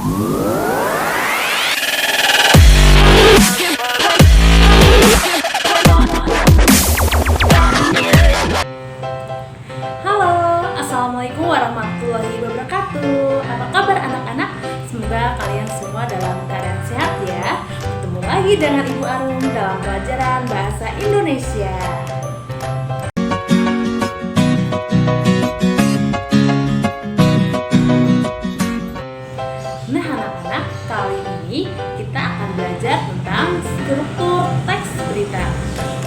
Halo, Assalamualaikum warahmatullahi wabarakatuh. Apa kabar anak-anak? Semoga kalian semua dalam keadaan sehat ya. Ketemu lagi dengan Ibu Arum dalam pelajaran Bahasa Indonesia. Nah anak-anak, kali ini kita akan belajar tentang struktur teks berita.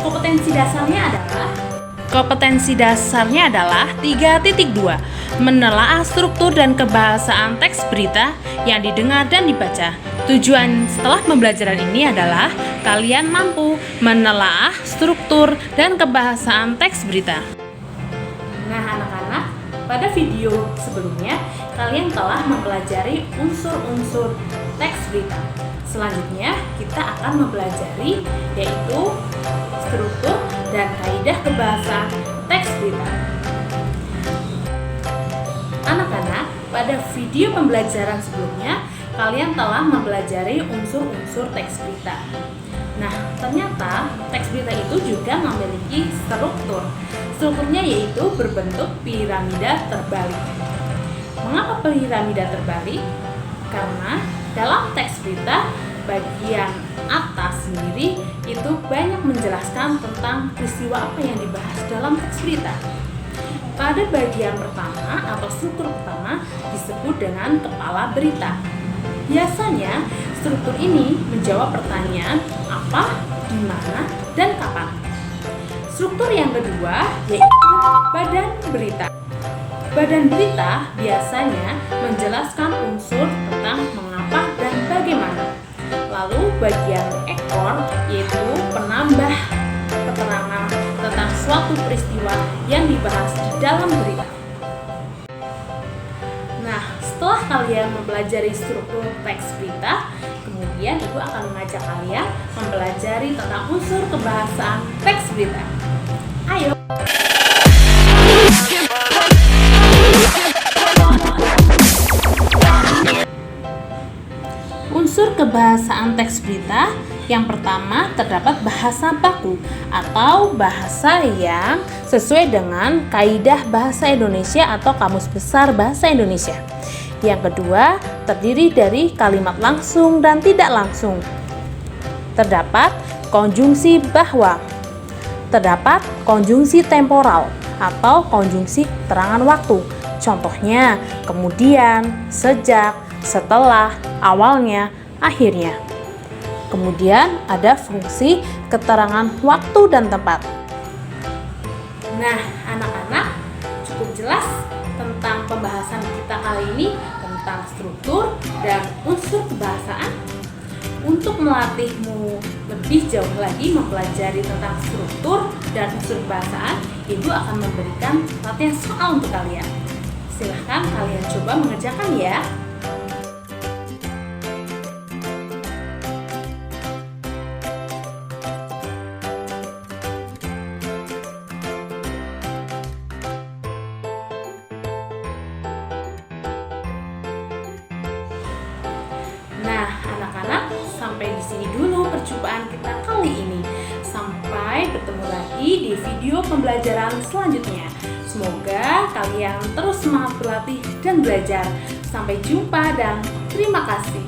Kompetensi dasarnya adalah 3.2. Menelaah struktur dan kebahasaan teks berita yang didengar dan dibaca. Tujuan setelah pembelajaran ini adalah kalian mampu menelaah struktur dan kebahasaan teks berita. Nah anak-anak, pada video sebelumnya kalian telah mempelajari unsur-unsur teks berita. Selanjutnya kita akan mempelajari yaitu struktur dan kaidah kebahasaan teks berita. Anak-anak, pada video pembelajaran sebelumnya kalian telah mempelajari unsur-unsur teks berita. Nah, ternyata teks berita itu juga memiliki struktur. Strukturnya yaitu berbentuk piramida terbalik. Mengapa piramida terbalik? Karena dalam teks berita bagian atas sendiri itu banyak menjelaskan tentang peristiwa apa yang dibahas dalam teks berita. Pada bagian pertama atau struktur pertama disebut dengan kepala berita. Biasanya struktur ini menjawab pertanyaan apa, di mana, dan kapan. Struktur yang kedua yaitu badan berita. Badan berita biasanya menjelaskan unsur tentang mengapa dan bagaimana. Lalu bagian ekor yaitu penambah keterangan tentang suatu peristiwa yang dibahas di dalam berita. Nah, setelah kalian mempelajari struktur teks berita, kemudian Ibu akan mengajak kalian mempelajari tentang unsur kebahasaan teks berita. Ayo! Unsur kebahasaan teks berita yang pertama terdapat bahasa baku atau bahasa yang sesuai dengan kaidah bahasa Indonesia atau Kamus Besar Bahasa Indonesia. Yang kedua terdiri dari kalimat langsung dan tidak langsung. Terdapat konjungsi bahwa. Terdapat konjungsi temporal atau konjungsi keterangan waktu. Contohnya kemudian, sejak, setelah, awalnya, akhirnya. Kemudian ada fungsi keterangan waktu dan tempat. Nah, anak-anak, cukup jelas tentang pembahasan kita kali ini tentang struktur dan unsur kebahasaan. Untuk melatihmu lebih jauh lagi mempelajari tentang struktur dan unsur kebahasaan, Ibu akan memberikan latihan soal untuk kalian. Silahkan kalian coba mengerjakan ya. Nah, anak-anak, sampai di sini dulu perjumpaan kita kali ini. Sampai bertemu lagi di video pembelajaran selanjutnya. Semoga kalian terus semangat berlatih dan belajar. Sampai jumpa dan terima kasih.